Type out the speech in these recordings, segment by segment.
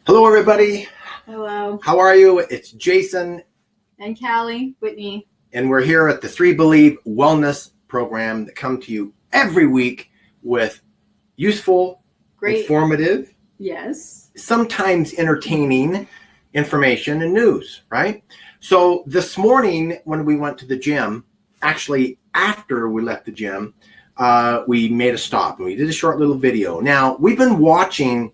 Hello, everybody. Hello. How are you? It's Jason. And Callie, Whitney. And we're here at the 3 Believe Wellness Program that come to you every week with useful, informative, yes, sometimes entertaining information and news, right? So this morning when we went to the gym, actually after we left the gym, we made a stop and we did a short little video. Now, we've been watching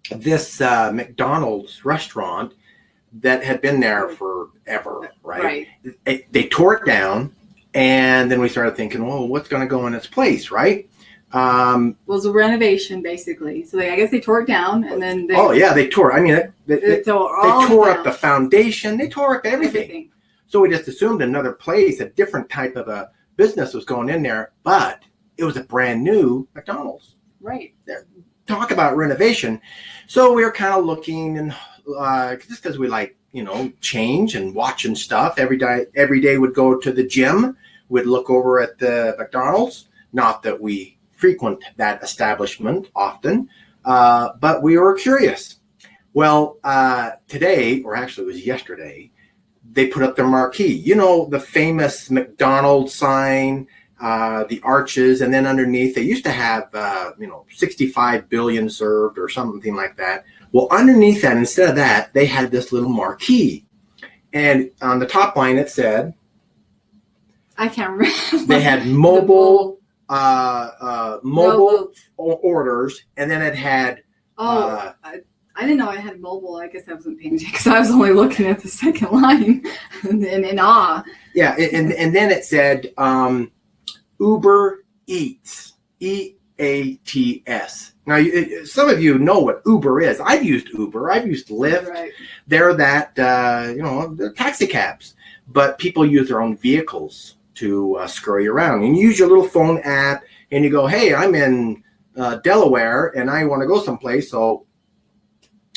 this McDonald's restaurant that had been there forever, right? They tore it down, and then we started thinking, well, what's going to go in its place, right? Well, it was a renovation, basically. So I guess they tore it down, and then they tore. I mean, they tore up the foundation. They tore up everything. So we just assumed another place, a different type of a business was going in there, but it was a brand new McDonald's. Right. Talk about renovation. So we were kind of looking, and just because we like, change and watching stuff every day would go to the gym, would look over at the McDonald's. Not that we frequent that establishment often, but we were curious. Well, today, or actually it was yesterday, they put up their marquee. The famous McDonald's sign, the arches, and then underneath they used to have 65 billion served or something like that. Well, underneath that, instead of that, they had this little marquee, and on the top line it said, I can't remember. They had mobile orders, and then it had I didn't know I had mobile. I guess I wasn't paying attention because I was only looking at the second line in awe. Yeah, and then it said Uber Eats, EATS. Now, some of you know what Uber is. I've used Uber. I've used Lyft. Right. They're that, they're taxi cabs. But people use their own vehicles to scurry around. And you use your little phone app, and you go, hey, I'm in Delaware, and I want to go someplace, so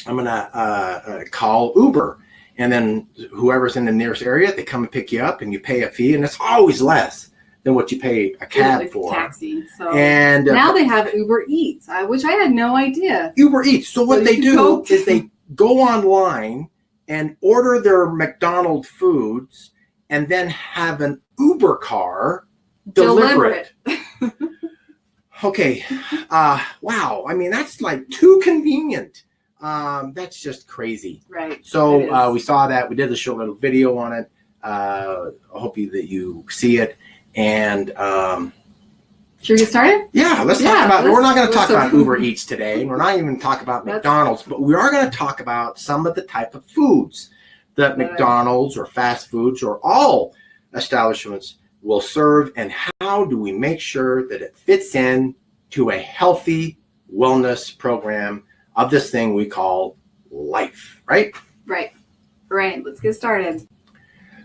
I'm going to call Uber. And then whoever's in the nearest area, they come and pick you up, and you pay a fee, and it's always less than what you pay a cab for. Taxi. So and now they have Uber Eats, which I had no idea. Uber Eats. So what they do is they go online and order their McDonald's foods and then have an Uber car deliver it. Okay. Wow. I mean, that's like too convenient. That's just crazy. Right. So we saw that. We did a short little video on it. I hope that you see it. And should we get started? Yeah, let's talk about. We're not going to talk about Uber Eats today. We're not even talking about McDonald's, but we are going to talk about some of the type of foods that McDonald's or fast foods or all establishments will serve, and how do we make sure that it fits in to a healthy wellness program of this thing we call life, right? Right. Let's get started.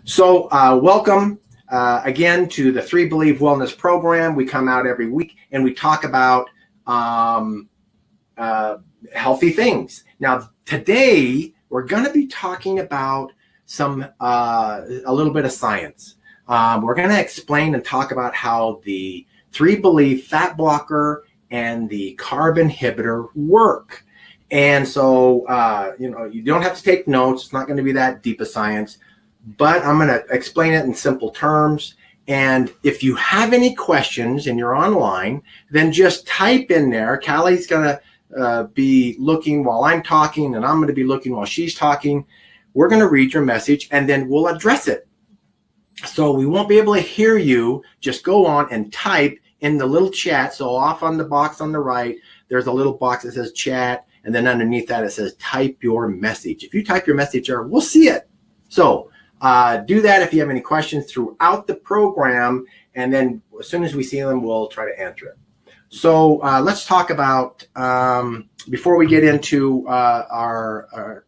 So welcome. Again, to the 3 Believe Wellness Program. We come out every week and we talk about healthy things. Now, today we're going to be talking about a little bit of science. We're going to explain and talk about how the 3 Believe fat blocker and the carb inhibitor work. And so, you don't have to take notes. It's not going to be that deep of science. But I'm going to explain it in simple terms. And if you have any questions and you're online, then just type in there. Callie's going to be looking while I'm talking, and I'm going to be looking while she's talking. We're going to read your message, and then we'll address it. So we won't be able to hear you. Just go on and type in the little chat. So off on the box on the right, there's a little box that says chat. And then underneath that, it says type your message. If you type your message there, we'll see it. So do that if you have any questions throughout the program, and then as soon as we see them, we'll try to answer it. So let's talk about, before we get into our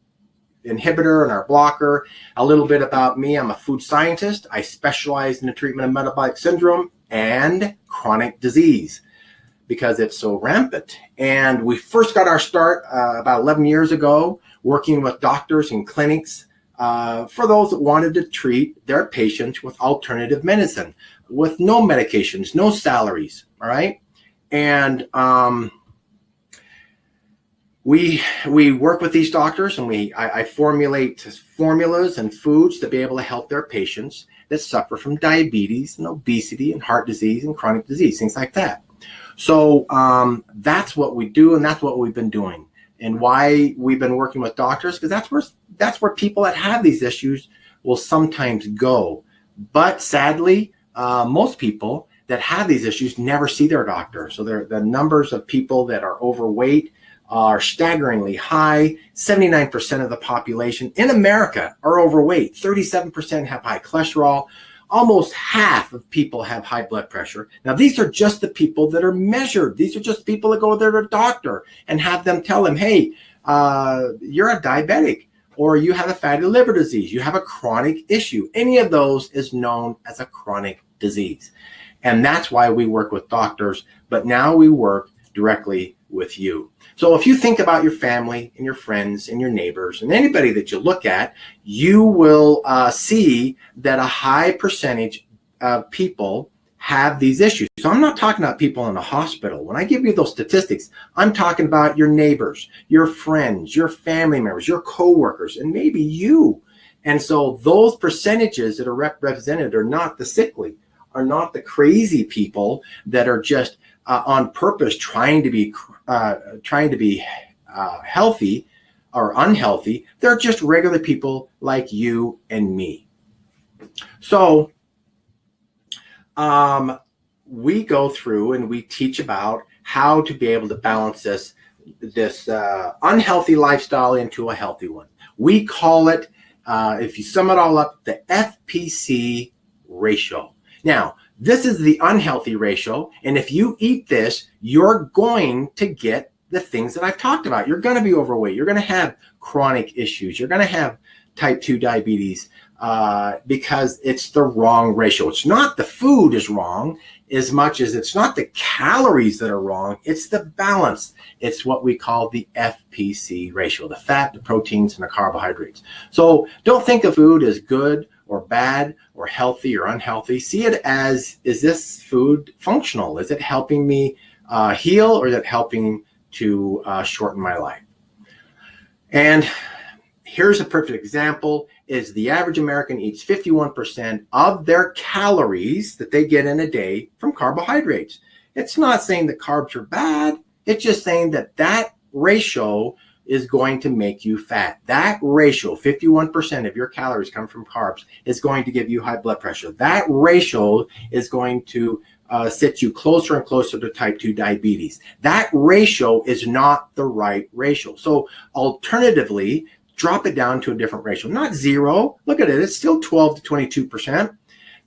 inhibitor and our blocker, a little bit about me. I'm a food scientist. I specialize in the treatment of metabolic syndrome and chronic disease because it's so rampant. And we first got our start about 11 years ago working with doctors and clinics for those that wanted to treat their patients with alternative medicine, with no medications, no salaries, all right? And we work with these doctors, and I formulate formulas and foods to be able to help their patients that suffer from diabetes and obesity and heart disease and chronic disease, things like that. So that's what we do, and that's what we've been doing, and why we've been working with doctors, because that's where people that have these issues will sometimes go. But sadly, most people that have these issues never see their doctor. So the numbers of people that are overweight are staggeringly high. 79% of the population in America are overweight. 37% have high cholesterol. Almost half of people have high blood pressure. Now, these are just the people that are measured. These are just people that go to their doctor and have them tell them, hey, you're a diabetic, or you have a fatty liver disease, you have a chronic issue. Any of those is known as a chronic disease. And that's why we work with doctors, but now we work directly with you. So if you think about your family and your friends and your neighbors and anybody that you look at, you will see that a high percentage of people have these issues. So I'm not talking about people in a hospital. When I give you those statistics, I'm talking about your neighbors, your friends, your family members, your coworkers, and maybe you. And so those percentages that are represented are not the sickly, are not the crazy people that are just on purpose trying to be healthy or unhealthy. They're just regular people like you and me. So we go through and we teach about how to be able to balance this unhealthy lifestyle into a healthy one. We call it, if you sum it all up, the FPC ratio. Now, this is the unhealthy ratio, and if you eat this, you're going to get the things that I've talked about. You're going to be overweight. You're going to have chronic issues. You're going to have type 2 diabetes because it's the wrong ratio. It's not the food is wrong as much as it's not the calories that are wrong. It's the balance. It's what we call the FPC ratio, the fat, the proteins, and the carbohydrates. So don't think of food as good or bad or healthy or unhealthy. See it as, is this food functional? Is it helping me heal, or is it helping to shorten my life? And here's a perfect example, is the average American eats 51% of their calories that they get in a day from carbohydrates. It's not saying that carbs are bad. It's just saying that that ratio is going to make you fat. That ratio, 51% of your calories come from carbs, is going to give you high blood pressure. That ratio is going to sit you closer and closer to type 2 diabetes. That ratio is not the right ratio. So alternatively, drop it down to a different ratio. Not zero. Look at it. It's still 12 to 22%.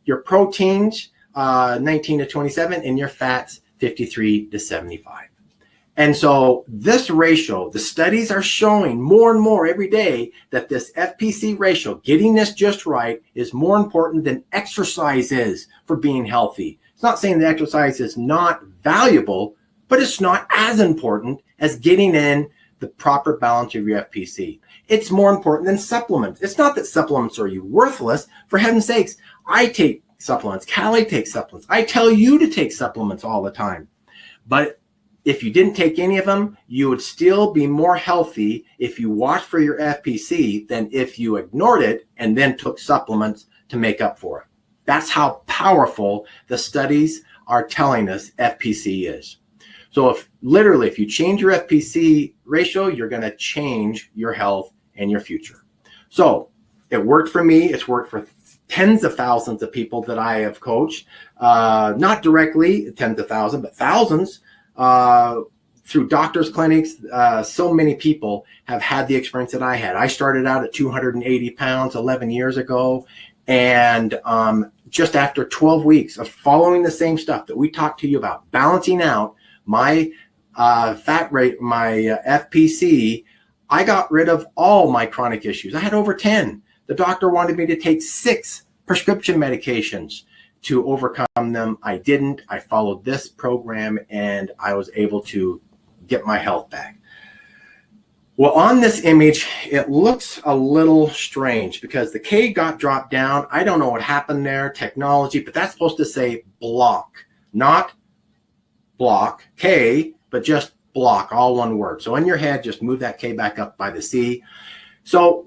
Your proteins, 19 to 27, and your fats, 53 to 75. And so this ratio, the studies are showing more and more every day that this FPC ratio, getting this just right, is more important than exercise is for being healthy. It's not saying that exercise is not valuable, but it's not as important as getting in the proper balance of your FPC. It's more important than supplements. It's not that supplements are worthless. For heaven's sakes, I take supplements. Callie takes supplements. I tell you to take supplements all the time. But if you didn't take any of them, you would still be more healthy if you watched for your FPC than if you ignored it and then took supplements to make up for it. That's how powerful the studies are telling us FPC is. So if you change your FPC ratio, you're going to change your health and your future. So it worked for me. It's worked for tens of thousands of people that I have coached, not directly tens of thousands, but thousands through doctors' clinics. So many people have had the experience that I had. I started out at 280 pounds 11 years ago. And just after 12 weeks of following the same stuff that we talked to you about, balancing out my fat rate, my FPC, I got rid of all my chronic issues. I had over 10. The doctor wanted me to take 6 prescription medications to overcome them. I didn't. I followed this program and I was able to get my health back. Well, on this image, it looks a little strange because the K got dropped down. I don't know what happened there, technology, but that's supposed to say block, not block K, but just block, all one word. So in your head, just move that K back up by the C. So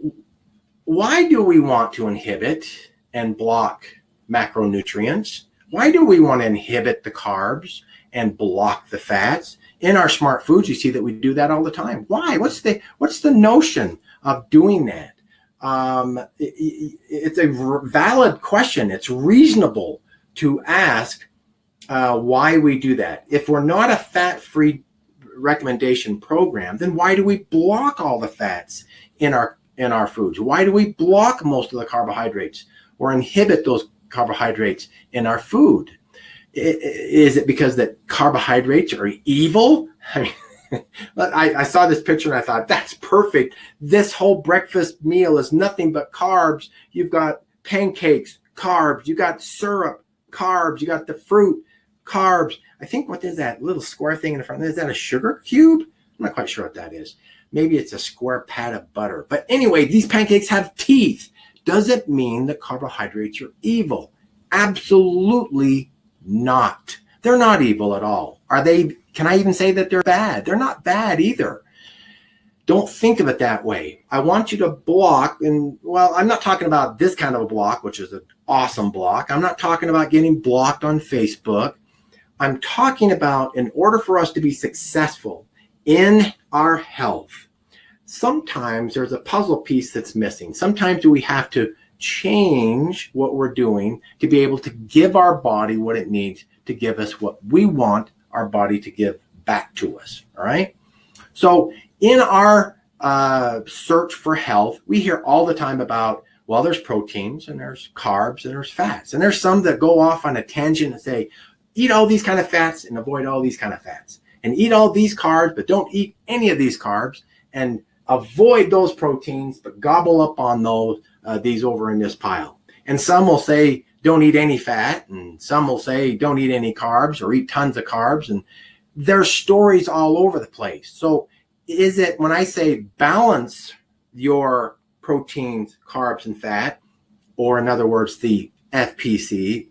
why do we want to inhibit and block macronutrients? Why do we want to inhibit the carbs and block the fats? In our smart foods, you see that we do that all the time. Why? What's the notion of doing that? It's a valid question. It's reasonable to ask why we do that. If we're not a fat-free recommendation program, then why do we block all the fats in our foods? Why do we block most of the carbohydrates or inhibit those carbohydrates in our food? Is it because that carbohydrates are evil? I mean, I saw this picture and I thought, that's perfect. This whole breakfast meal is nothing but carbs. You've got pancakes, carbs. You got syrup, carbs. You got the fruit, carbs. I think, what is that little square thing in the front? Is that a sugar cube? I'm not quite sure what that is. Maybe it's a square pat of butter. But anyway, these pancakes have teeth. Does it mean that carbohydrates are evil? Absolutely not. They're not evil at all. Are they? Can I even say that they're bad? They're not bad either. Don't think of it that way. I want you to block, and well, I'm not talking about this kind of a block, which is an awesome block. I'm not talking about getting blocked on Facebook. I'm talking about, in order for us to be successful in our health, sometimes there's a puzzle piece that's missing. Sometimes we have to change what we're doing to be able to give our body what it needs to give us what we want our body to give back to us. All right. So in our search for health, we hear all the time about, well, there's proteins and there's carbs and there's fats. And there's some that go off on a tangent and say, eat all these kind of fats and avoid all these kind of fats. And eat all these carbs, but don't eat any of these carbs. And avoid those proteins, but gobble up on those these over in this pile. And some will say, don't eat any fat. And some will say, don't eat any carbs or eat tons of carbs. And there's stories all over the place. So is it, when I say balance your proteins, carbs, and fat, or in other words, the FPC,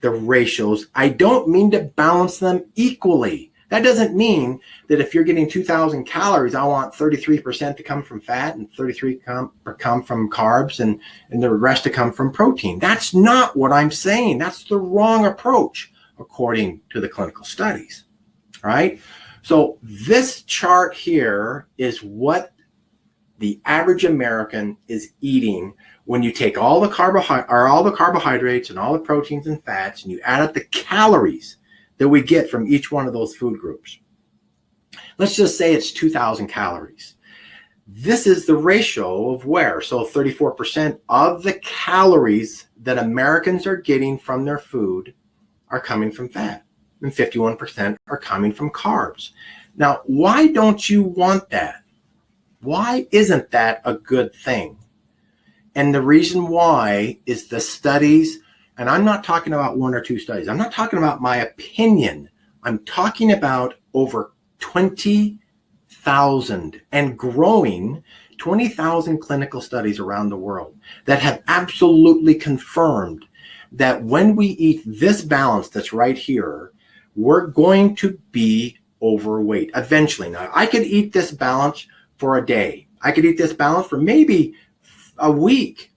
the ratios, I don't mean to balance them equally. That doesn't mean that if you're getting 2,000 calories, I want 33% to come from fat and 33 come from carbs and the rest to come from protein. That's not what I'm saying. That's the wrong approach, according to the clinical studies. All right. So this chart here is what the average American is eating when you take all the carbohydrates and all the proteins and fats and you add up the calories that we get from each one of those food groups. Let's just say it's 2,000 calories. This is the ratio of where? So 34% of the calories that Americans are getting from their food are coming from fat, and 51% are coming from carbs. Now, why don't you want that? Why isn't that a good thing? And the reason why is the studies. And I'm not talking about one or two studies. I'm not talking about my opinion. I'm talking about over 20,000 and growing 20,000 clinical studies around the world that have absolutely confirmed that when we eat this balance that's right here, we're going to be overweight eventually. Now, I could eat this balance for a day. I could eat this balance for maybe a week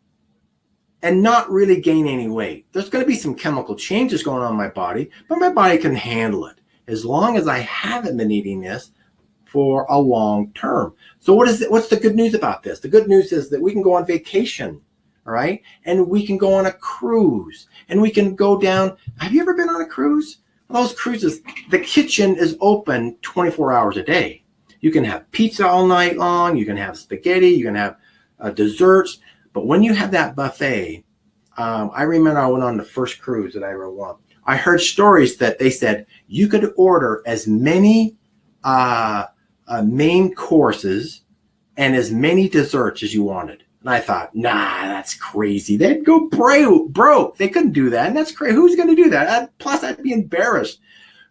and not really gain any weight. There's going to be some chemical changes going on in my body, but my body can handle it as long as I haven't been eating this for a long term. So what's the good news about this? The good news is that we can go on vacation, all right? And we can go on a cruise, and we can go down. Have you ever been on a cruise? Well, those cruises, the kitchen is open 24 hours a day. You can have pizza all night long. You can have spaghetti. You can have desserts. But when you have that buffet, I remember I went on the first cruise that I ever went. I heard stories that they said you could order as many main courses and as many desserts as you wanted. And I thought, nah, that's crazy. They'd go broke. They couldn't do that. And that's crazy. Who's going to do that? Plus, I'd be embarrassed.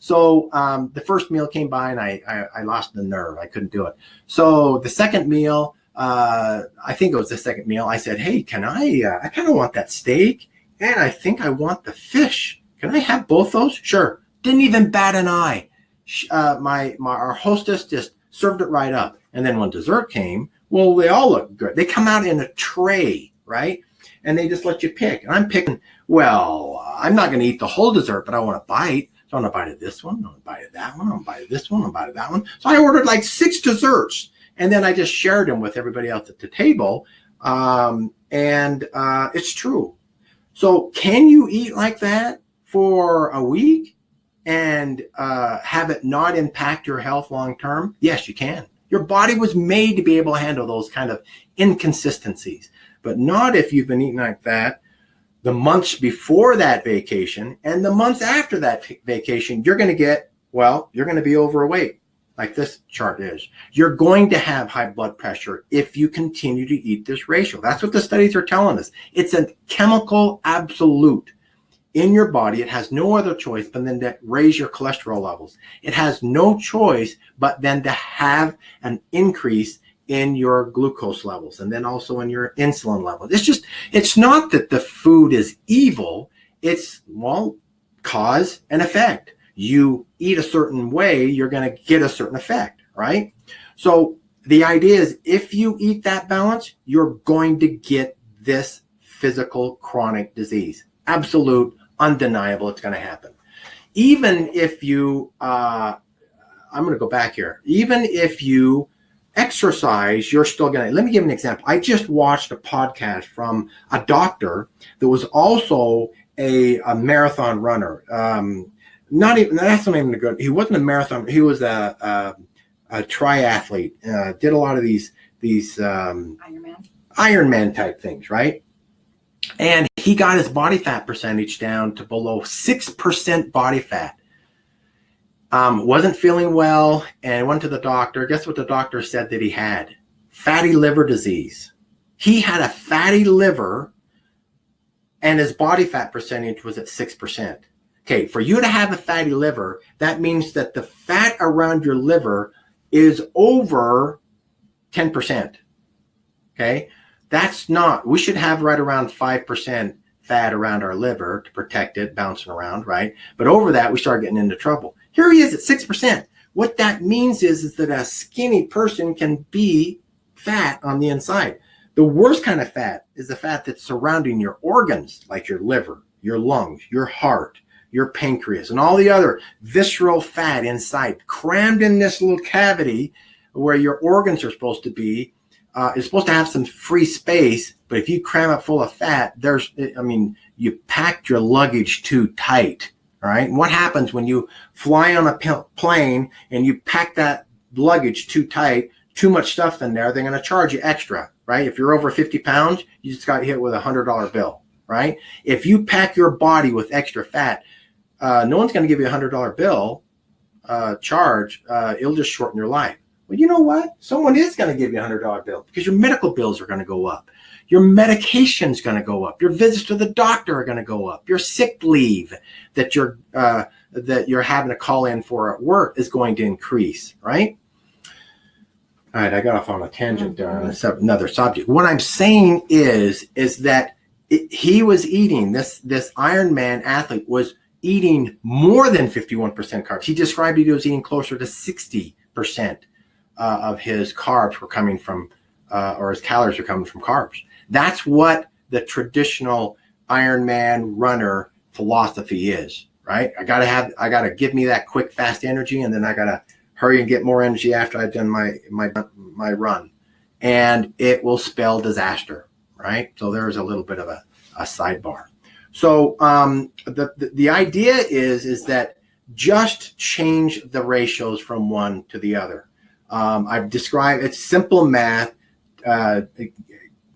So the first meal came by and I lost the nerve. I couldn't do it. So the second meal, I think it was the second meal, I said, hey, can I kind of want that steak and I think I want the fish. Can I have both those? Sure. Didn't even bat an eye. our hostess just served it right up. And then when dessert came, well, they all look good. They come out in a tray, right? And they just let you pick. And I'm picking, well, I'm not going to eat the whole dessert, but I want to bite. So I want to bite of this one. I want to bite of that one. I want to bite of this one. I want to bite of that one. So I ordered like 6 desserts. And then I just shared them with everybody else at the table. It's true. So can you eat like that for a week and have it not impact your health long term? Yes, you can. Your body was made to be able to handle those kind of inconsistencies, but not if you've been eating like that the months before that vacation and the months after that vacation. You're going to be overweight, like this chart is. You're going to have high blood pressure if you continue to eat this ratio. That's what the studies are telling us. It's a chemical absolute in your body. It has no other choice but then to raise your cholesterol levels. It has no choice but then to have an increase in your glucose levels and then also in your insulin levels. It's not that the food is evil. It's, cause and effect. You eat a certain way, you're going to get a certain effect, right? So the idea is if you eat that balance, you're going to get this physical chronic disease. Absolute, undeniable, it's going to happen. Even if you, I'm going to go back here. Even if you exercise, you're still going to, let me give an example. I just watched a podcast from a doctor that was also a marathon runner. That's not even a good, he wasn't a marathon, he was a triathlete, did a lot of these Ironman type things, right? And he got his body fat percentage down to below 6% body fat. Wasn't feeling well and went to the doctor. Guess what the doctor said that he had? Fatty liver disease. He had a fatty liver and his body fat percentage was at 6%. Okay, for you to have a fatty liver, that means that the fat around your liver is over 10%. Okay, we should have right around 5% fat around our liver to protect it, bouncing around, right? But over that, we start getting into trouble. Here he is at 6%. What that means is that a skinny person can be fat on the inside. The worst kind of fat is the fat that's surrounding your organs, like your liver, your lungs, your heart, your pancreas, and all the other visceral fat inside, crammed in this little cavity where your organs are supposed to be. It's supposed to have some free space, but if you cram it full of fat, you packed your luggage too tight, all right? And what happens when you fly on a plane and you pack that luggage too tight, too much stuff in there, they're going to charge you extra, right? If you're over 50 pounds, you just got hit with a $100 bill, right? If you pack your body with extra fat, no one's going to give you a $100 bill charge. It'll just shorten your life. Well, you know what? Someone is going to give you a $100 bill because your medical bills are going to go up. Your medication's going to go up. Your visits to the doctor are going to go up. Your sick leave that you're having to call in for at work is going to increase, right? All right, I got off on a tangent there on another subject. What I'm saying is that he was eating, this Ironman athlete was eating more than 51% carbs. He described he was eating closer to 60% of his carbs were coming from, or his calories are coming from carbs. That's what the traditional Ironman runner philosophy is, right? I gotta give me that quick, fast energy, and then I gotta hurry and get more energy after I've done my run, and it will spell disaster, right? So there's a little bit of a sidebar. So the idea is that just change the ratios from one to the other. I've described, it's simple math.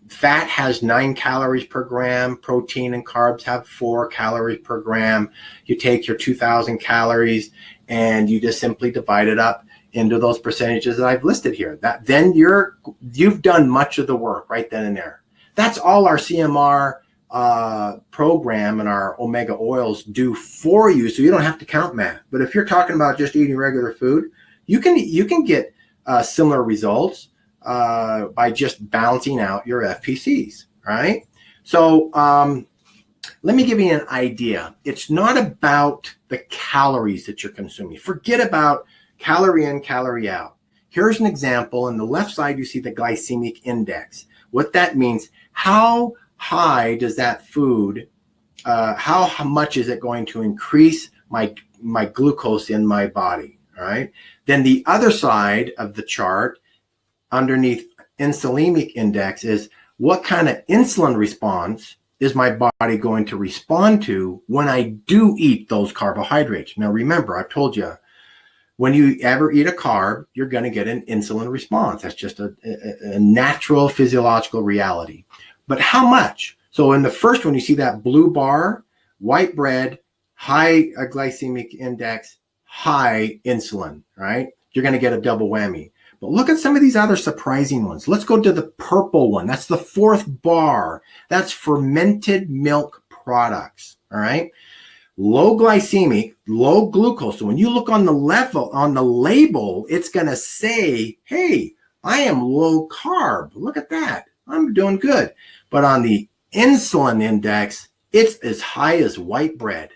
Fat has 9 calories per gram. Protein and carbs have 4 calories per gram. You take your 2,000 calories and you just simply divide it up into those percentages that I've listed here. Then you've done much of the work right then and there. That's all our CMR program and our omega oils do for you, so you don't have to count math. But if you're talking about just eating regular food, you can get similar results by just balancing out your FPCs, right? So let me give you an idea. It's not about the calories that you're consuming. Forget about calorie in, calorie out. Here's an example. On the left side, you see the glycemic index. What that means, how high does that food, how much is it going to increase my glucose in my body, all right? Then the other side of the chart, underneath insulinic index, is what kind of insulin response is my body going to respond to when I do eat those carbohydrates. Now remember, I've told you, when you ever eat a carb, you're going to get an insulin response. That's just a natural physiological reality. But how much? So in the first one, you see that blue bar, white bread, high glycemic index, high insulin, right? You're going to get a double whammy. But look at some of these other surprising ones. Let's go to the purple one. That's the fourth bar. That's fermented milk products, all right? Low glycemic, low glucose. So when you look on the label, it's going to say, hey, I am low carb. Look at that. I'm doing good. But on the insulin index, it's as high as white bread.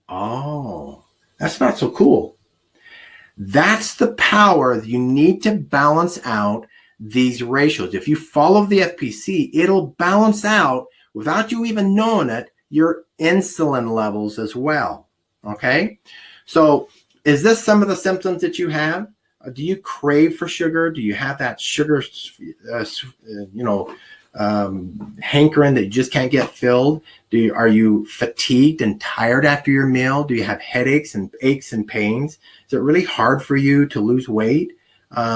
Oh, that's not so cool. That's the power. You need to balance out these ratios. If you follow the FPC, it'll balance out, without you even knowing it, your insulin levels as well. Okay? So is this some of the symptoms that you have? Do you crave for sugar? Do you have that sugar, hankering that you just can't get filled? Are you fatigued and tired after your meal? Do you have headaches and aches and pains? Is it really hard for you to lose weight?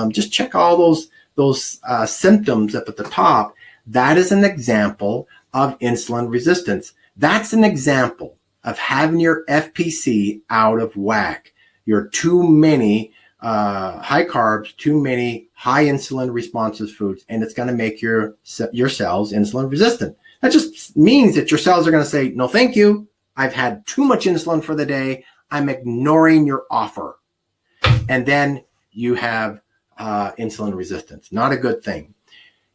Just check all those symptoms up at the top. That is an example of insulin resistance. That's an example of having your FPC out of whack. You're too many high carbs, too many high insulin responsive foods, and it's going to make your cells insulin resistant. That just means that your cells are going to say, no, thank you. I've had too much insulin for the day. I'm ignoring your offer. And then you have insulin resistance. Not a good thing.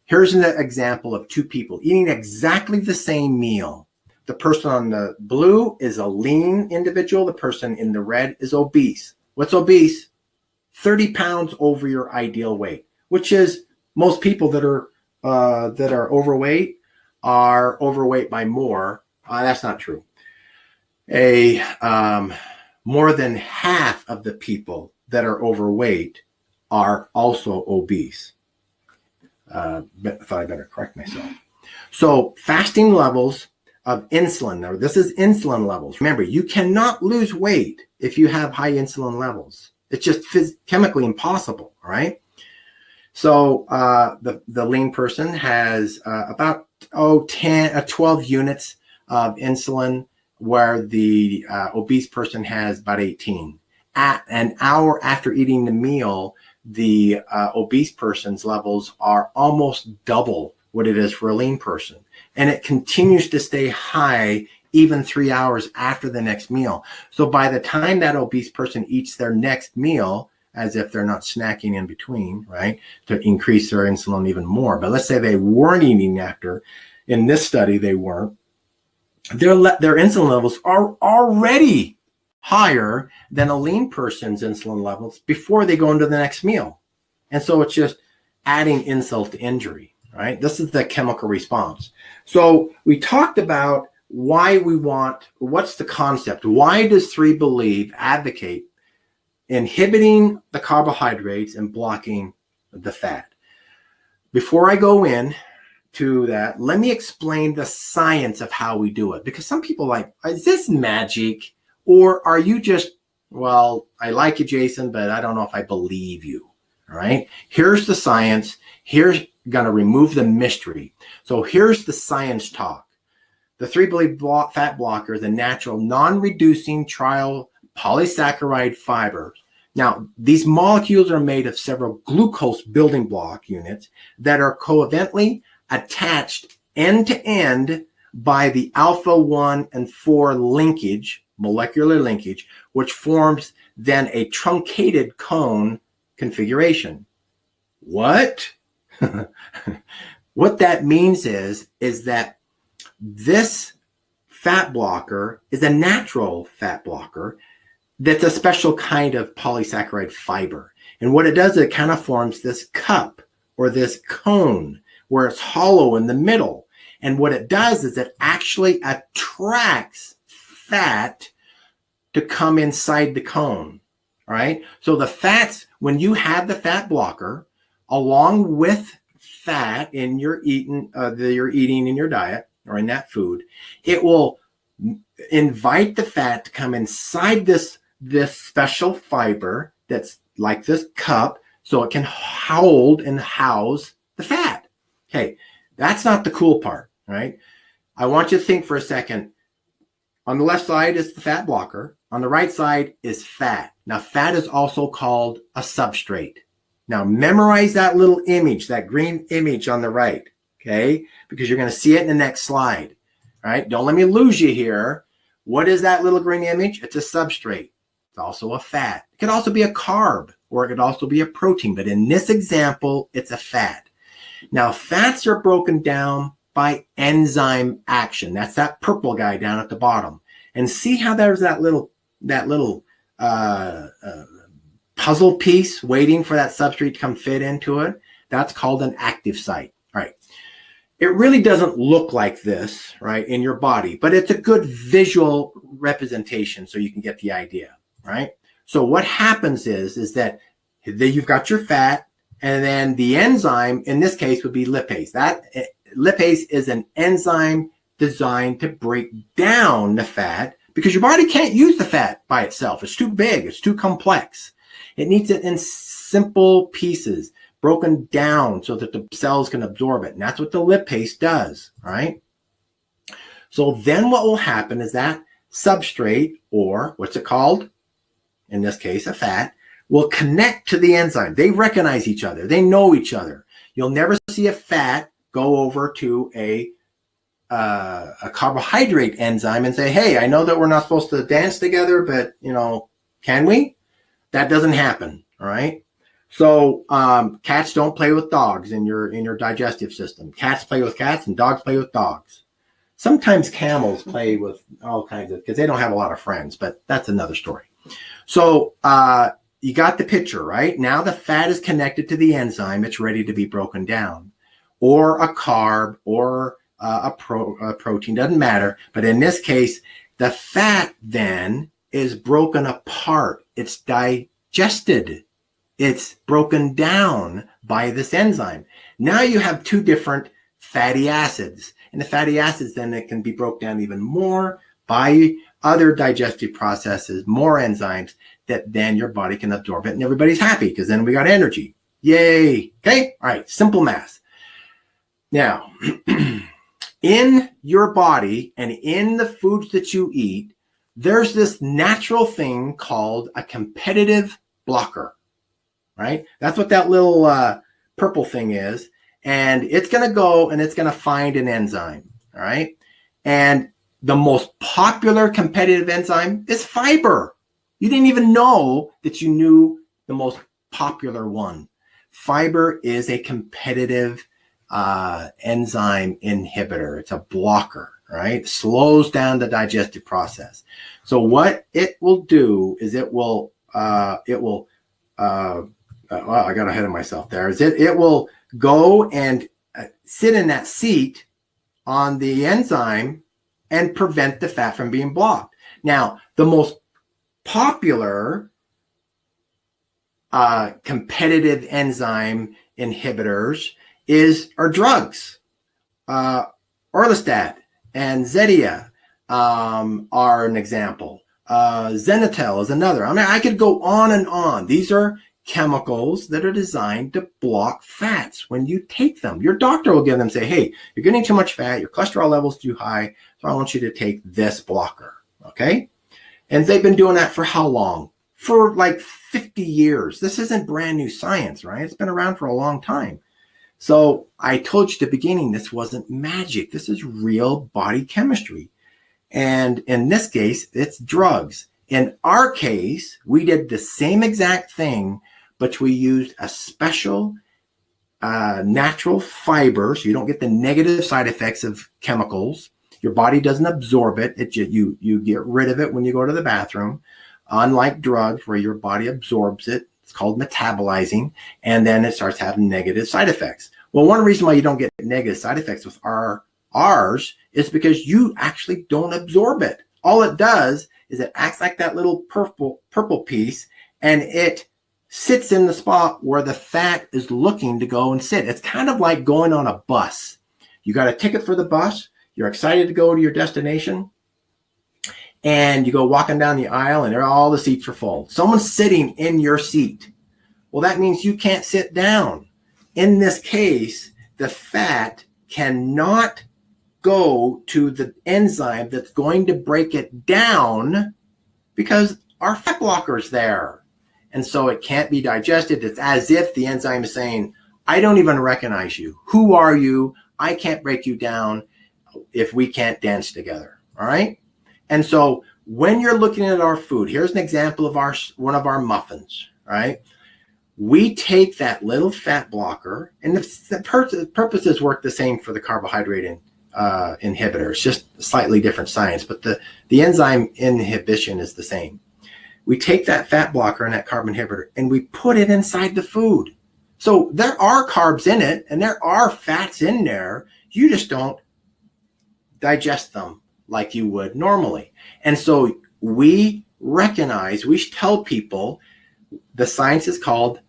Here's an example of two people eating exactly the same meal. The person on the blue is a lean individual. The person in the red is obese. What's obese? 30 pounds over your ideal weight, which is most people that are overweight are overweight by more. That's not true. More than half of the people that are overweight are also obese. I thought I better correct myself. So fasting levels of insulin. Now, this is insulin levels. Remember, you cannot lose weight if you have high insulin levels. It's just chemically impossible, all right? So the lean person has about 12 units of insulin, where the obese person has about 18. At an hour after eating the meal, the obese person's levels are almost double what it is for a lean person. And it continues to stay high even 3 hours after the next meal. So by the time that obese person eats their next meal, as if they're not snacking in between, right, to increase their insulin even more. But let's say they weren't eating after. In this study, they weren't. Their insulin levels are already higher than a lean person's insulin levels before they go into the next meal. And so it's just adding insult to injury, right? This is the chemical response. So we talked about what's the concept? Why does 3 Believe advocate inhibiting the carbohydrates and blocking the fat? Before I go in to that, let me explain the science of how we do it. Because some people are like, is this magic? Or are you just, well, I like you, Jason, but I don't know if I believe you, all right? Here's the science. Here's going to remove the mystery. So here's the science talk. The 3 Believe fat blocker is a natural, non-reducing trial polysaccharide fibers. Now, these molecules are made of several glucose building block units that are covalently attached end-to-end by the alpha 1 and 4 linkage, molecular linkage, which forms then a truncated cone configuration. What? What that means is that this fat blocker is a natural fat blocker that's a special kind of polysaccharide fiber. And what it does, it kind of forms this cup or this cone where it's hollow in the middle. And what it does is it actually attracts fat to come inside the cone. All right. So the fats, when you have the fat blocker, along with fat in your eating, you're eating in your diet or in that food, it will invite the fat to come inside this special fiber that's like this cup, so it can hold and house the fat. Okay, that's not the cool part, right? I want you to think for a second. On the left side is the fat blocker. On the right side is fat. Now, fat is also called a substrate. Now, memorize that little image, that green image on the right, okay? Because you're going to see it in the next slide, all right? Don't let me lose you here. What is that little green image? It's a substrate. It's also a fat. It could also be a carb, or it could also be a protein. But in this example, it's a fat. Now, fats are broken down by enzyme action. That's that purple guy down at the bottom. And see how there's that little puzzle piece waiting for that substrate to come fit into it? That's called an active site. All right. It really doesn't look like this, right, in your body, but it's a good visual representation so you can get the idea, right? So what happens is that you've got your fat, and then the enzyme, in this case, would be lipase. That lipase is an enzyme designed to break down the fat because your body can't use the fat by itself. It's too big. It's too complex. It needs it in simple pieces, broken down so that the cells can absorb it. And that's what the lipase does, right? So then what will happen is that substrate, or what's it called? In this case, a fat, will connect to the enzyme. They recognize each other. They know each other. You'll never see a fat go over to a carbohydrate enzyme and say, hey, I know that we're not supposed to dance together, but, can we? That doesn't happen, all right? So cats don't play with dogs in your digestive system. Cats play with cats and dogs play with dogs. Sometimes camels play with all kinds of, because they don't have a lot of friends, but that's another story. So you got the picture, right? Now the fat is connected to the enzyme. It's ready to be broken down. Or a carb or a protein, doesn't matter. But in this case, the fat then is broken apart. It's digested. It's broken down by this enzyme. Now you have two different fatty acids. And the fatty acids then it can be broken down even more by other digestive processes, more enzymes that then your body can absorb it and everybody's happy because then we got energy. Yay. Okay. All right. Simple math. Now, in your body and in the foods that you eat, there's this natural thing called a competitive blocker, right? That's what that little purple thing is. And it's going to go and it's going to find an enzyme, all right? And the most popular competitive enzyme is fiber. You didn't even know that you knew the most popular one. Fiber is a competitive enzyme inhibitor. It's a blocker, right? Slows down the digestive process. So what it will do is well, I got ahead of myself there. It will go and sit in that seat on the enzyme and prevent the fat from being blocked. Now, the most popular competitive enzyme inhibitors are drugs. Orlistat and Zetia are an example. Xenital is another. I mean, I could go on and on. These are chemicals that are designed to block fats when you take them. Your doctor will give them, say, hey, you're getting too much fat, your cholesterol level's too high, so I want you to take this blocker, okay? And they've been doing that for how long? For like 50 years. This isn't brand new science, right? It's been around for a long time. So I told you at the beginning, this wasn't magic. This is real body chemistry. And in this case, it's drugs. In our case, we did the same exact thing, but we used a special natural fiber, so you don't get the negative side effects of chemicals. Your body doesn't absorb it. You get rid of it when you go to the bathroom. Unlike drugs where your body absorbs it, it's called metabolizing, and then it starts having negative side effects. Well, one reason why you don't get negative side effects with ours is because you actually don't absorb it. All it does is it acts like that little purple piece, and it sits in the spot where the fat is looking to go and sit. It's kind of like going on a bus. You got a ticket for the bus. You're excited to go to your destination, and you go walking down the aisle, and all the seats are full. Someone's sitting in your seat. Well, that means you can't sit down. In this case, the fat cannot go to the enzyme that's going to break it down because our fat blocker is there. And so it can't be digested. It's as if the enzyme is saying, I don't even recognize you. Who are you? I can't break you down if we can't dance together. All right. And so when you're looking at our food, here's an example of one of our muffins, right? We take that little fat blocker, and the purposes work the same for the carbohydrate inhibitor. It's just slightly different science, but the enzyme inhibition is the same. We take that fat blocker and that carb inhibitor, and we put it inside the food. So there are carbs in it, and there are fats in there. You just don't digest them like you would normally. And so we tell people the science is called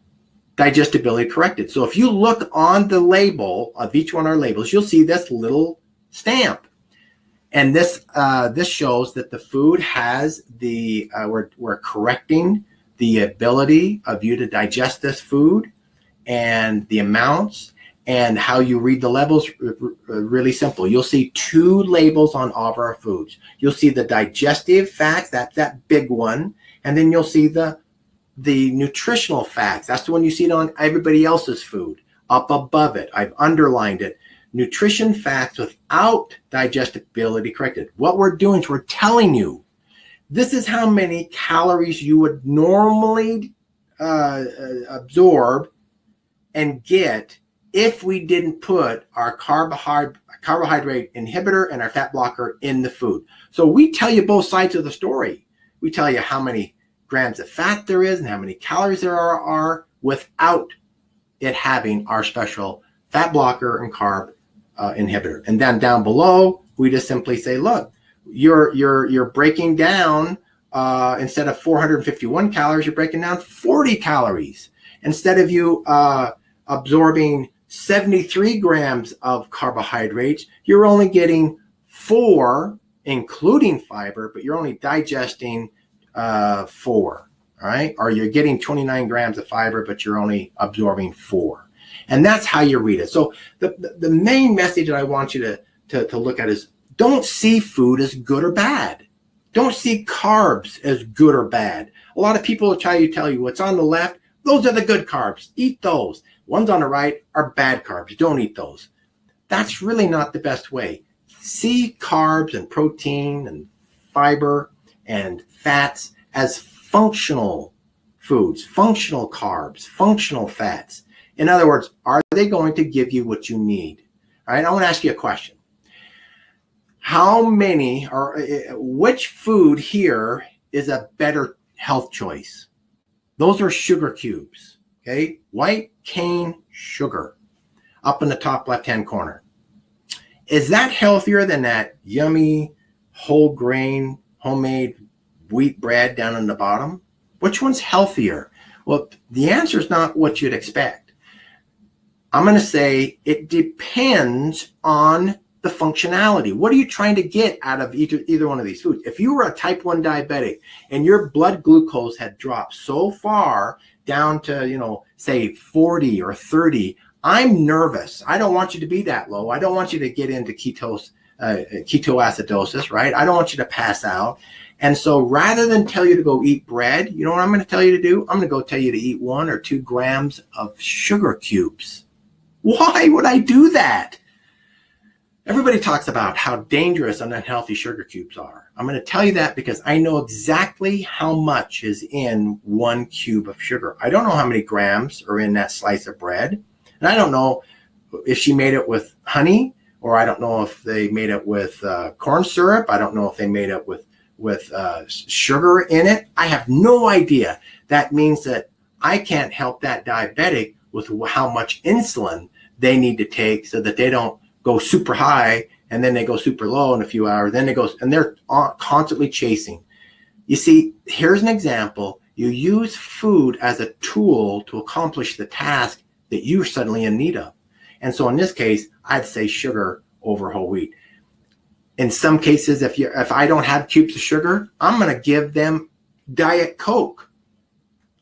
digestibility corrected. So if you look on the label of each one of our labels, you'll see this little stamp. And this shows that the food has we're correcting the ability of you to digest this food, and the amounts and how you read the labels. Really simple. You'll see 2 labels on all of our foods. You'll see the digestive facts, that's that big one, and then you'll see the nutritional facts. That's the one you see on everybody else's food. Up above it, I've underlined it. Nutrition facts without digestibility corrected. What we're doing is we're telling you this is how many calories you would normally absorb and get if we didn't put our carbohydrate inhibitor and our fat blocker in the food. So we tell you both sides of the story. We tell you how many grams of fat there is and how many calories there are without it having our special fat blocker and carb inhibitor. And then down below, we just simply say, look, you're breaking down instead of 451 calories, you're breaking down 40 calories. Instead of you absorbing 73 grams of carbohydrates, you're only getting 4, including fiber, but you're only digesting 4. All right. Or you're getting 29 grams of fiber, but you're only absorbing 4. And that's how you read it. So the main message that I want you to look at is don't see food as good or bad. Don't see carbs as good or bad. A lot of people will try to tell you what's on the left, those are the good carbs. Eat those. Ones on the right are bad carbs. Don't eat those. That's really not the best way. See carbs and protein and fiber and fats as functional foods, functional carbs, functional fats. In other words, are they going to give you what you need? All right, I want to ask you a question. Which food here is a better health choice? Those are sugar cubes, okay? White cane sugar up in the top left-hand corner. Is that healthier than that yummy whole grain homemade wheat bread down in the bottom? Which one's healthier? Well, the answer is not what you'd expect. I'm going to say it depends on the functionality. What are you trying to get out of either one of these foods? If you were a type 1 diabetic and your blood glucose had dropped so far down to, say 40 or 30, I'm nervous. I don't want you to be that low. I don't want you to get into ketoacidosis, right? I don't want you to pass out. And so rather than tell you to go eat bread, you know what I'm going to tell you to do? I'm going to go tell you to eat 1 or 2 grams of sugar cubes. Why would I do that? Everybody talks about how dangerous and unhealthy sugar cubes are. I'm going to tell you that because I know exactly how much is in 1 cube of sugar. I don't know how many grams are in that slice of bread. And I don't know if she made it with honey or I don't know if they made it with corn syrup. I don't know if they made it with sugar in it. I have no idea. That means that I can't help that diabetic with how much insulin they need to take so that they don't go super high and then they go super low in a few hours. Then it goes, and they're constantly chasing. You see, here's an example. You use food as a tool to accomplish the task that you're suddenly in need of. And so in this case, I'd say sugar over whole wheat. In some cases, if I don't have cubes of sugar, I'm going to give them Diet Coke.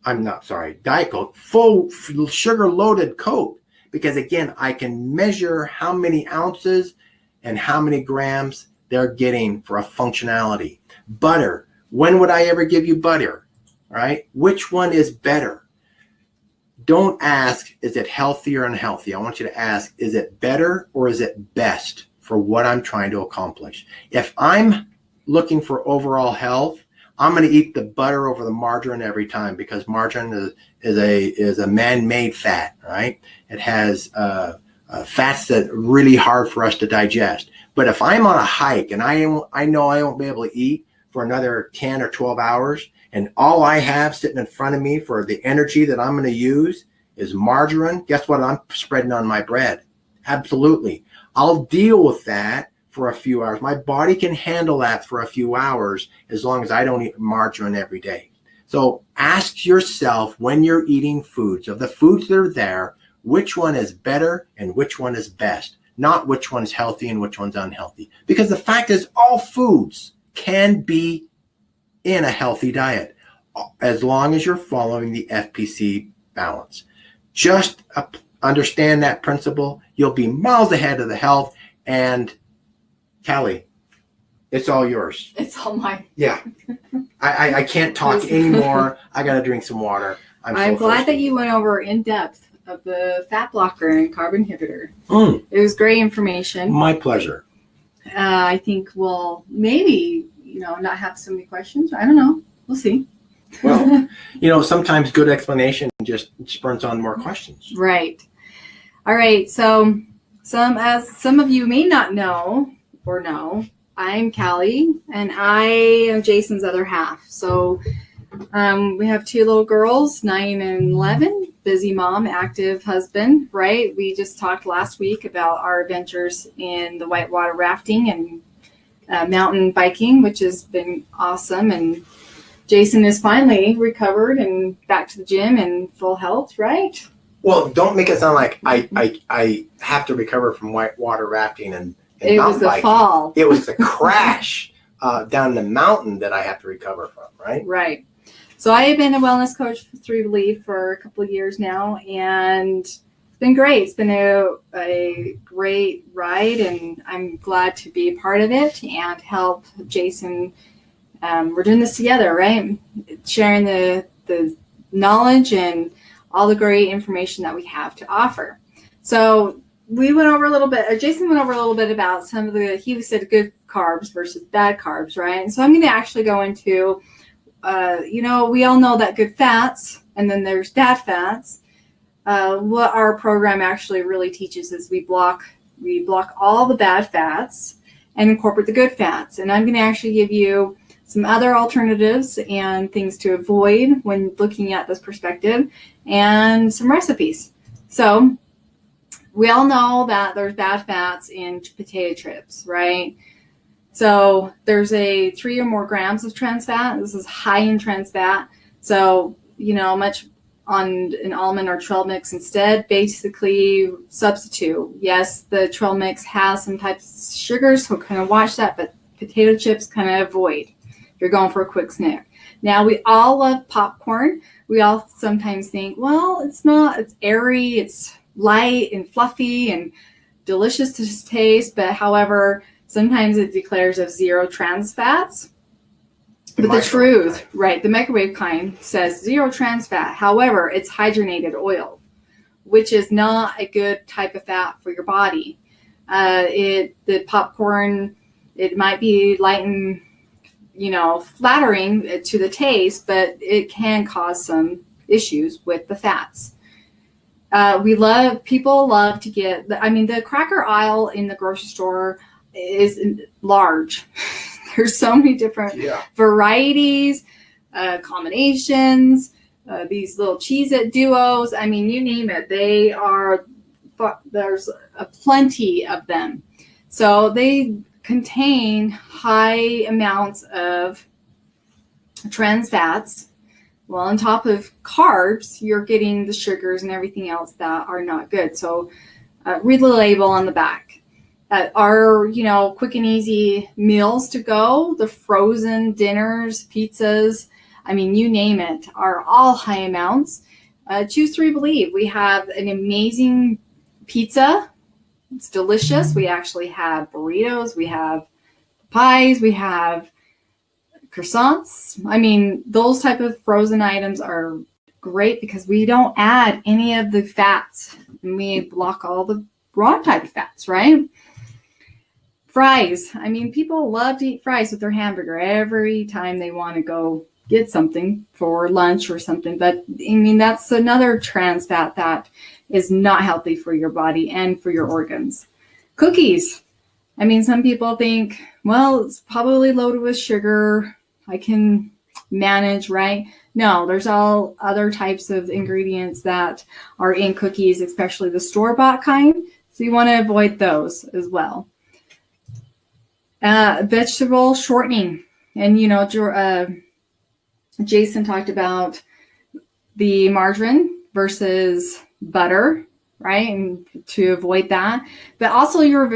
Diet Coke, full sugar loaded Coke. Because again, I can measure how many ounces and how many grams they're getting for a functionality. Butter. When would I ever give you butter? Right? Which one is better? Don't ask, is it healthy or unhealthy? I want you to ask, is it better or is it best for what I'm trying to accomplish? If I'm looking for overall health, I'm going to eat the butter over the margarine every time, because margarine is a man-made fat, right? It has fats that are really hard for us to digest. But if I'm on a hike and I know I won't be able to eat for another 10 or 12 hours, and all I have sitting in front of me for the energy that I'm going to use is margarine, guess what I'm spreading on my bread? Absolutely. I'll deal with that for a few hours. My body can handle that for a few hours as long as I don't eat margarine every day. So ask yourself, when you're eating foods, of the foods that are there, which one is better and which one is best, not which one's healthy and which one's unhealthy. Because the fact is, all foods can be in a healthy diet as long as you're following the FPC balance. Just understand that principle. You'll be miles ahead of the health. And Callie, it's all yours. It's all mine. Yeah. I can't talk anymore. I got to drink some water. I'm glad that you went over in depth of the fat blocker and carb inhibitor. It was great information. My pleasure. I think we'll maybe, not have so many questions. I don't know. We'll see. Well, sometimes good explanation just spurs on more questions. Right. All right. So some of you may not know or know, I'm Callie and I am Jason's other half. So we have two little girls, 9 and 11, busy mom, active husband, right? We just talked last week about our adventures in the whitewater rafting and mountain biking, which has been awesome. And Jason is finally recovered and back to the gym and full health, right? Well, don't make it sound like I have to recover from whitewater rafting and it was the biking. Fall. It was the crash down the mountain that I have to recover from, right? Right. So I have been a wellness coach through Believe for a couple of years now, and it's been great. It's been a great ride, and I'm glad to be a part of it and help Jason. We're doing this together, right? Sharing the knowledge and all the great information that we have to offer. So we went over a little bit, Jason went over a little bit about some of he said good carbs versus bad carbs, right? And so I'm going to actually go into, we all know that good fats, and then there's bad fats. What our program actually really teaches is we block all the bad fats and incorporate the good fats. And I'm going to actually give you some other alternatives and things to avoid when looking at this perspective, and some recipes. So we all know that there's bad fats in potato chips, right? So there's 3 or more grams of trans fat. This is high in trans fat. So, much on an almond or trail mix instead, basically substitute. Yes, the trail mix has some types of sugars, so kind of watch that, but potato chips kind of avoid. You're going for a quick snack. Now, we all love popcorn. We all sometimes think, well, it's airy, it's light and fluffy and delicious to taste, but however, sometimes it declares of 0 trans fats. But the truth, right, the microwave kind says 0 trans fat. However, it's hydrogenated oil, which is not a good type of fat for your body. The popcorn, it might be light and flattering to the taste, but it can cause some issues with the fats. People love to get, the cracker aisle in the grocery store is large. There's so many different varieties, combinations, these little Cheez-It duos. I mean, you name it. There's plenty of them. So they contain high amounts of trans fats. Well, on top of carbs, you're getting the sugars and everything else that are not good. So read the label on the back. Our, quick and easy meals to go, the frozen dinners, pizzas, you name it, are all high amounts. Choose 3 Believe. We have an amazing pizza. It's delicious. We actually have burritos. We have pies. We have croissants. Those type of frozen items are great because we don't add any of the fats, and we block all the wrong type of fats, right? Fries. People love to eat fries with their hamburger every time they want to go get something for lunch or something. But that's another trans fat that is not healthy for your body and for your organs. Cookies. Some people think, well, it's probably loaded with sugar. I can manage, right? No, there's all other types of ingredients that are in cookies, especially the store-bought kind. So you want to avoid those as well. Vegetable shortening. And, Jason talked about the margarine versus butter, right? And to avoid that. But also your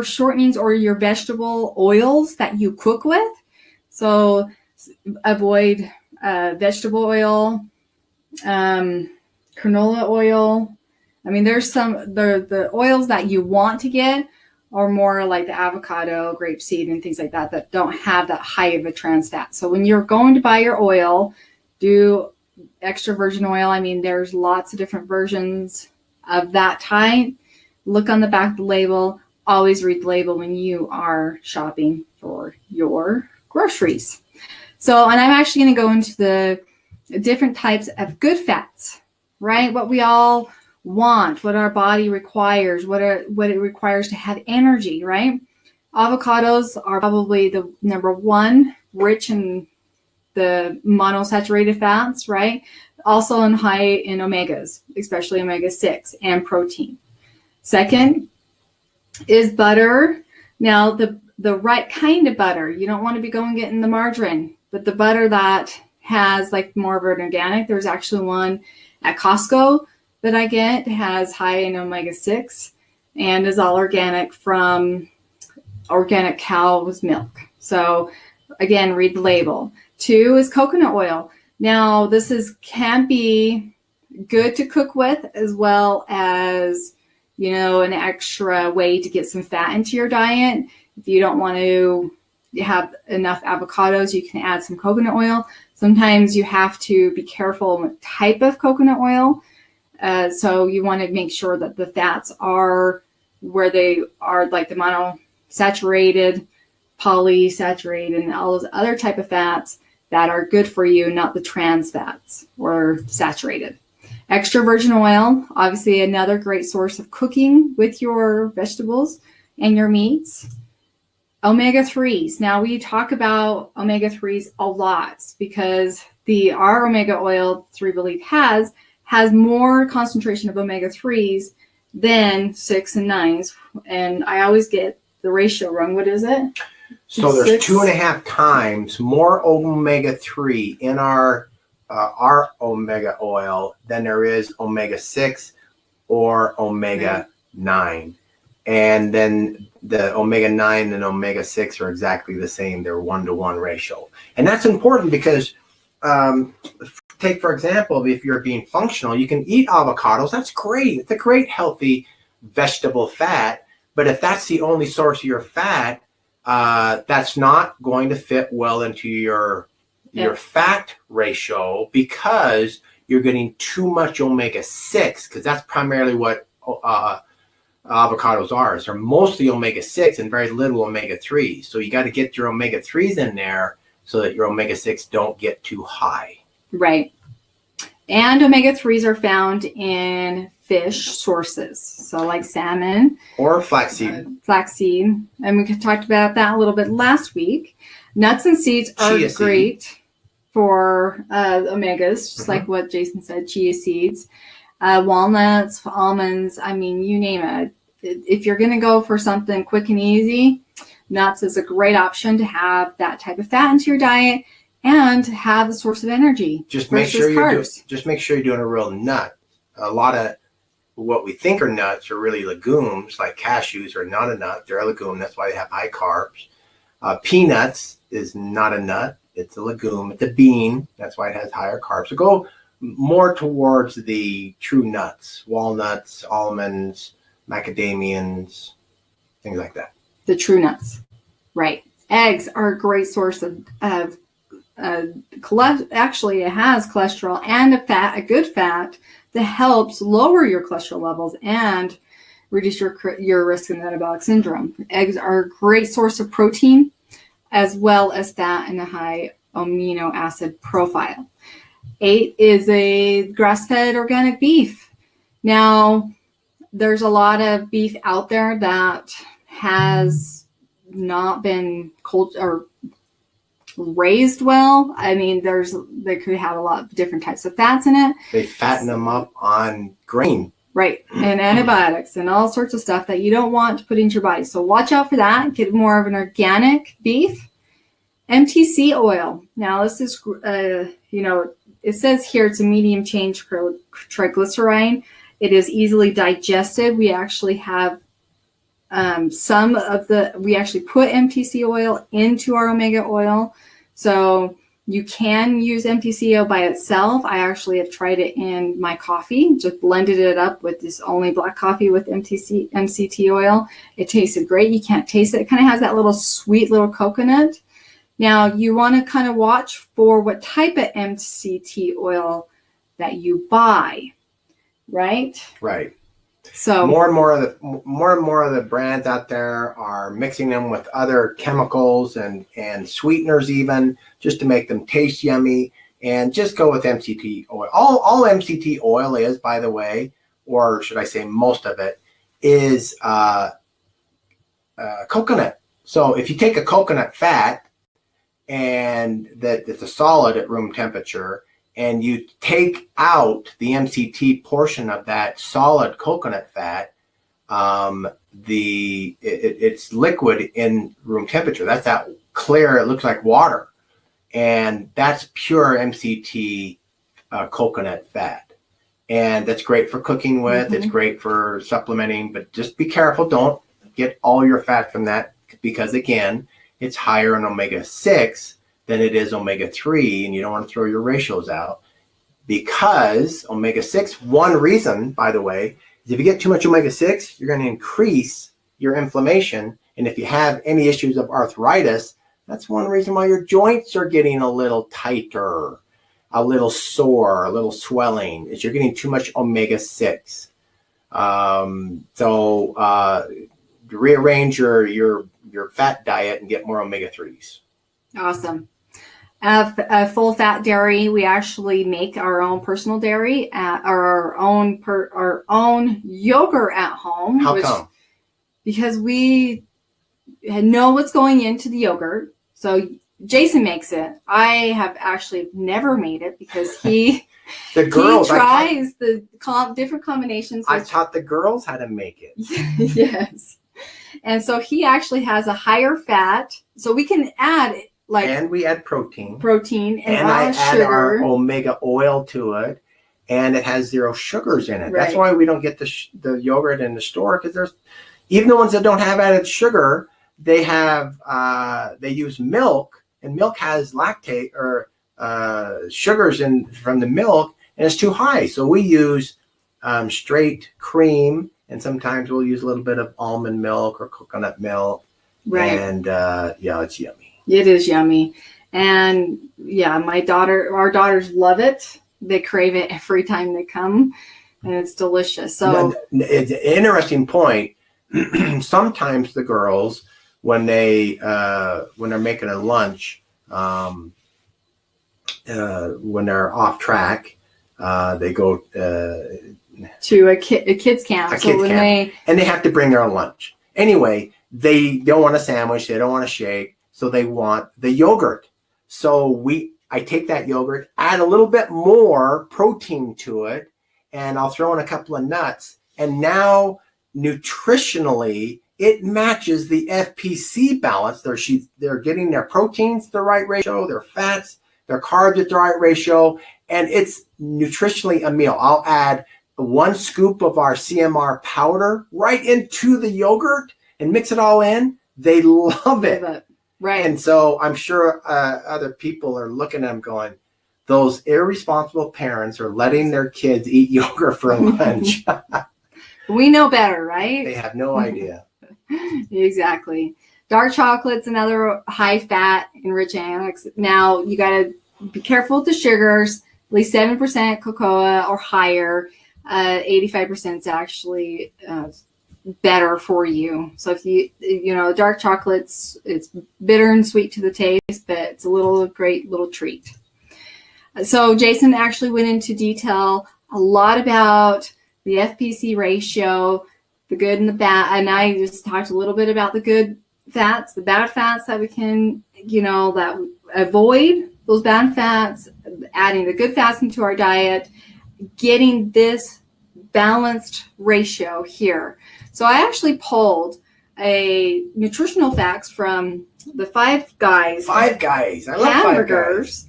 shortenings or your vegetable oils that you cook with. So avoid vegetable oil, canola oil. There's the oils that you want to get are more like the avocado, grapeseed, and things like that don't have that high of a trans fat. So when you're going to buy your oil, do extra virgin oil. There's lots of different versions of that type. Look on the back of the label. Always read the label when you are shopping for your groceries. So, and I'm actually going to go into the different types of good fats, right? What we all want, what our body requires, what it requires to have energy, right? Avocados are probably the number one, rich in the monosaturated fats, right? Also high in omegas, especially omega-6 and protein. Second is butter. Now, the right kind of butter. You don't want to be going getting the margarine, but the butter that has like more of an organic. There's actually one at Costco that I get, has high in omega-6 and is all organic from organic cow's milk. So again, read the label. 2 is coconut oil. Now this can be good to cook with, as well as, an extra way to get some fat into your diet. If you don't want to have enough avocados, you can add some coconut oil. Sometimes you have to be careful what type of coconut oil. So you want to make sure that the fats are where they are, like the monosaturated, polysaturated, and all those other type of fats that are good for you, not the trans fats or saturated. Extra virgin oil, obviously another great source of cooking with your vegetables and your meats. Omega-3s. Now we talk about omega-3s a lot because our omega oil 3 Believe has more concentration of omega-3s than 6 and 9s. And I always get the ratio wrong. What is it? So there's 2.5 times more omega-3 in our omega oil than there is omega-6 or omega-9. And then the omega-9 and omega-6 are exactly the same. They're 1-to-1 ratio. And that's important because take, for example, if you're being functional, you can eat avocados. That's great. It's a great, healthy vegetable fat. But if that's the only source of your fat, that's not going to fit well into your fat ratio, because you're getting too much omega-6, because that's primarily what avocados are. They're mostly omega-6 and very little omega-3. So you got to get your omega-3s in there so that your omega-6 don't get too high. Right. And omega-3s are found in fish sources. So like salmon. Or flaxseed. Flaxseed. And we talked about that a little bit last week. Nuts and seeds are great for omegas, just like what Jason said, chia seeds. Walnuts, almonds, I mean, you name it. If you're going to go for something quick and easy, nuts is a great option to have that type of fat into your diet and have the source of energy. Just make sure you're doing a real nut. A lot of what we think are nuts are really legumes, like cashews are not a nut. They're a legume. That's why they have high carbs. Peanuts is not a nut. It's a legume. It's a bean. That's why it has higher carbs. So go more towards the true nuts, walnuts, almonds, macadamians, things like that. The true nuts. Right. Eggs are a great source of actually, it has cholesterol and a good fat that helps lower your cholesterol levels and reduce your risk of metabolic syndrome. Eggs are a great source of protein as well as fat and a high amino acid profile. 8 is a grass-fed organic beef. Now, there's a lot of beef out there that has not been cold or raised well. I mean, they could have a lot of different types of fats in it. They fatten them up on grain. Right. And antibiotics and all sorts of stuff that you don't want to put into your body. So watch out for that. Get more of an organic beef. MTC oil. Now, this is, it says here it's a medium chain triglyceride. It is easily digested. We actually have we actually put MTC oil into our omega oil. So you can use MTC oil by itself. I actually have tried it in my coffee, just blended it up with this only black coffee with MCT oil. It tasted great. You can't taste it. It kind of has that little sweet little coconut. Now you want to kind of watch for what type of MCT oil that you buy, right? Right. So more and more of the brands out there are mixing them with other chemicals and sweeteners even just to make them taste yummy, and just go with MCT oil. All MCT oil is, by the way, or should I say most of it, is coconut. So if you take a coconut fat and that it's a solid at room temperature, and you take out the MCT portion of that solid coconut fat, it's liquid in room temperature. That's that clear, it looks like water. And that's pure MCT coconut fat. And that's great for cooking with. It's great for supplementing, but just be careful. Don't get all your fat from that, because again, it's higher in omega-6 than it is omega-3, and you don't want to throw your ratios out, because omega-6, one reason, by the way, is if you get too much omega-6, you're going to increase your inflammation. And if you have any issues of arthritis, that's one reason why your joints are getting a little tighter, a little sore, a little swelling, is you're getting too much omega-6. So rearrange your fat diet and get more omega-3s. Awesome. Full fat dairy. We actually make our own personal dairy our own yogurt at home. How come? Because we know what's going into the yogurt. So Jason makes it. I have actually never made it because he tries the different combinations. I taught the girls how to make it. Yes. And so he actually has a higher fat. So we can add and we add protein and I add sugar. our omega oil to it, and it has 0 sugars in it. Right. That's why we don't get the yogurt in the store, because there's even the ones that don't have added sugar, they use milk, and milk has lactate or sugars from the milk, and it's too high. So we use straight cream, and sometimes we'll use a little bit of almond milk or coconut milk. Right. And it's yummy. It is yummy. And yeah, our daughters love it. They crave it every time they come, and it's delicious. So it's an interesting point. Sometimes the girls, when they're making a lunch, when they're off track, They go to a kids camp. And they have to bring their own lunch. Anyway, they don't want a sandwich. They don't want a shake. So they want the yogurt. So I take that yogurt, add a little bit more protein to it, and I'll throw in a couple of nuts. And now nutritionally, it matches the FPC balance. They're getting their proteins the right ratio, their fats, their carbs at the right ratio, and it's nutritionally a meal. I'll add 1 scoop of our CMR powder right into the yogurt and mix it all in. They love it. Right. And so I'm sure other people are looking at them going, those irresponsible parents are letting their kids eat yogurt for lunch. We know better, right? They have no idea. Exactly. Dark chocolate's another high fat enriching. Now you got to be careful with the sugars, at least 7% cocoa or higher. 85% is actually better for you. So if dark chocolate's, it's bitter and sweet to the taste, but it's a great little treat. So Jason actually went into detail a lot about the FPC ratio, the good and the bad, and I just talked a little bit about the good fats, the bad fats that we can, that avoid those bad fats, adding the good fats into our diet, getting this balanced ratio here. So I actually pulled a nutritional facts from the Five Guys. Five Guys. I love hamburgers. Five Guys.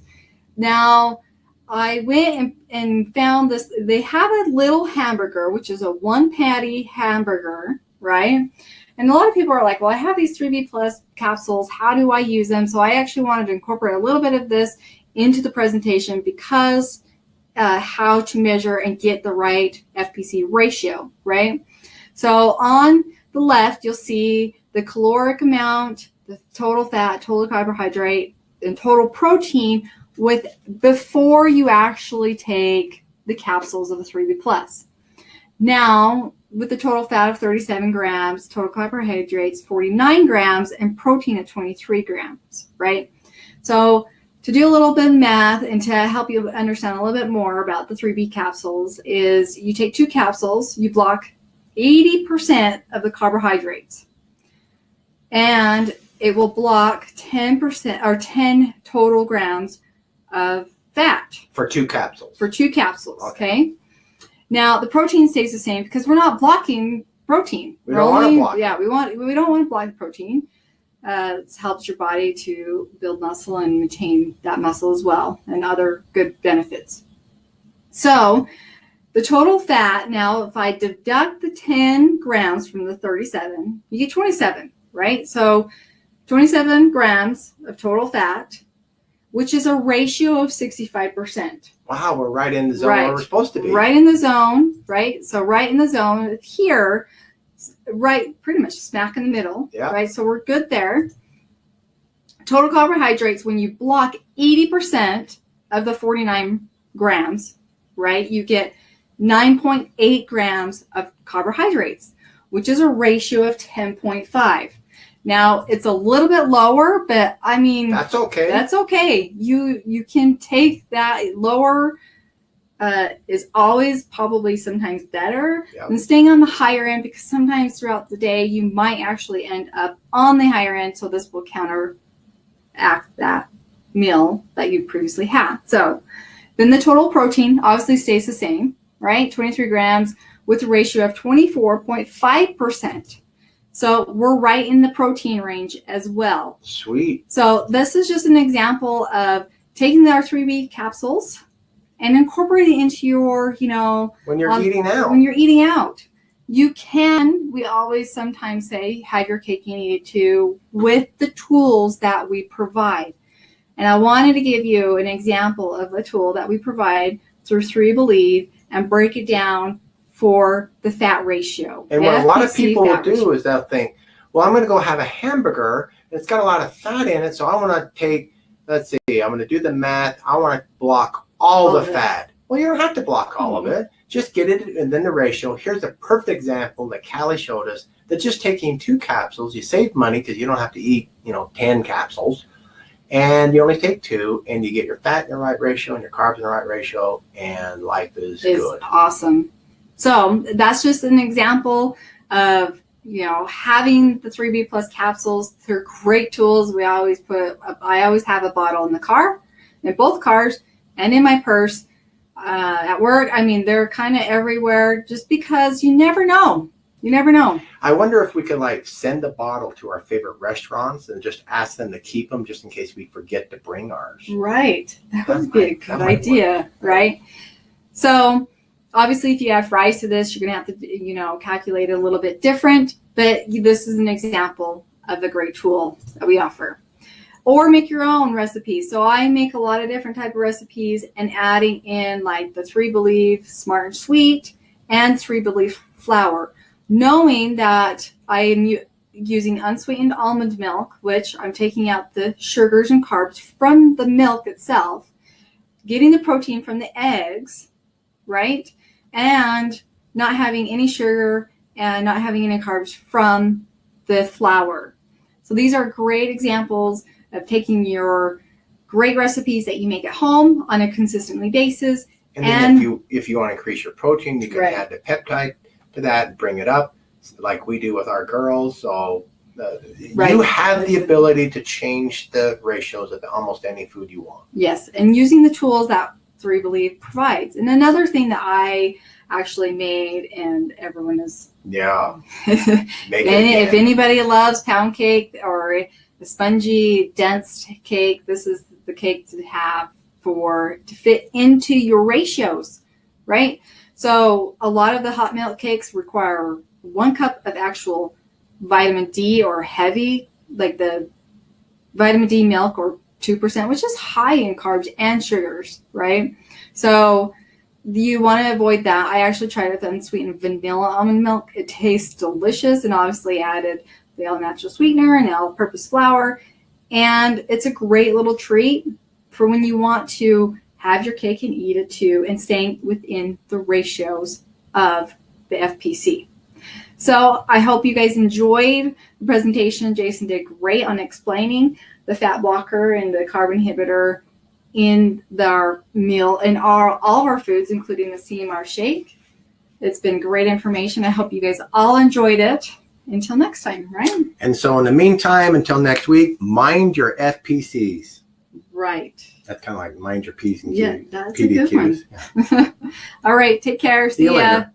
Now, I went and found this. They have a little hamburger, which is a 1-patty hamburger, right? And a lot of people are like, well, I have these 3B Plus capsules. How do I use them? So I actually wanted to incorporate a little bit of this into the presentation because how to measure and get the right FPC ratio, right? So on the left, you'll see the caloric amount, the total fat, total carbohydrate, and total protein before you actually take the capsules of the 3B Plus. Now, with the total fat of 37 grams, total carbohydrates 49 grams, and protein at 23 grams, right? So to do a little bit of math and to help you understand a little bit more about the 3B capsules is you take 2 capsules, you block 80% of the carbohydrates, and it will block 10% or 10 total grams of fat. For 2 capsules. For 2 capsules, okay? Now, the protein stays the same because we're not blocking protein. We don't want to block it. Yeah, we don't want to block the protein. It helps your body to build muscle and maintain that muscle as well, and other good benefits. So the total fat, now if I deduct the 10 grams from the 37, you get 27, right? So 27 grams of total fat, which is a ratio of 65%. Wow, we're right in the zone where we're supposed to be. Right in the zone, right? So right in the zone here, right, pretty much smack in the middle, right? So we're good there. Total carbohydrates, when you block 80% of the 49 grams, right, you get 9.8 grams of carbohydrates, which is a ratio of 10.5. Now, it's a little bit lower, but I mean, that's okay. That's okay. You can take that lower. Is always probably sometimes better than staying on the higher end, because sometimes throughout the day you might actually end up on the higher end. So this will counteract that meal that you previously had. So then the total protein obviously stays the same, right? 23 grams with a ratio of 24.5%. So we're right in the protein range as well. Sweet. So this is just an example of taking our 3B capsules and incorporate it into your, when you're eating out. When you're eating out, you can, we always sometimes say, have your cake and eat it too, with the tools that we provide. And I wanted to give you an example of a tool that we provide through 3 Believe and break it down for the fat ratio. And what a lot of people will do is they'll think, well, I'm going to go have a hamburger, and it's got a lot of fat in it, so I want to take, let's see, I'm going to do the math, I want to block all the fat. Well, you don't have to block all of it. Just get it, and then the ratio. Here's a perfect example that Callie showed us, that just taking 2 capsules, you save money because you don't have to eat, 10 capsules. And you only take 2, and you get your fat in the right ratio and your carbs in the right ratio, and life is good. Awesome. So that's just an example of, having the 3B Plus capsules. They're great tools. I always have a bottle in the car, in both cars, and in my purse. At work, they're kind of everywhere, just because you never know. You never know. I wonder if we could send a bottle to our favorite restaurants and just ask them to keep them just in case we forget to bring ours. Right. That would be a good idea, right? So obviously, if you add fries to this, you're going to have to, calculate it a little bit different. But this is an example of a great tool that we offer. Or make your own recipes. So I make a lot of different type of recipes, and adding in the 3 Believe Smart and Sweet and 3 Believe Flour, knowing that I am using unsweetened almond milk, which I'm taking out the sugars and carbs from the milk itself, getting the protein from the eggs, right? And not having any sugar and not having any carbs from the flour. So these are great examples of taking your great recipes that you make at home on a consistently basis. And then if you want to increase your protein, you can add the peptide to that, bring it up like we do with our girls. So you have the ability to change the ratios of almost any food you want. Yes, and using the tools that 3 Believe provides. And another thing that I actually made, and everyone is if anybody loves pound cake or the spongy dense cake, this is the cake to have to fit into your ratios, right? So a lot of the hot milk cakes require 1 cup of actual vitamin D or heavy, like the vitamin D milk, or 2%, which is high in carbs and sugars, right? So you want to avoid that. I actually tried it with unsweetened vanilla almond milk. It tastes delicious, and obviously added the all-natural sweetener and all-purpose flour. And it's a great little treat for when you want to have your cake and eat it too, and staying within the ratios of the FPC. So I hope you guys enjoyed the presentation. Jason did great on explaining the fat blocker and the carb inhibitor in our meal, and all of our foods, including the CMR shake. It's been great information. I hope you guys all enjoyed it. Until next time, right? And so in the meantime, until next week, mind your FPCs. Right. That's kind of like mind your P's and Q's. Yeah, that's a good one. Yeah. All right. Take care. See ya. Later.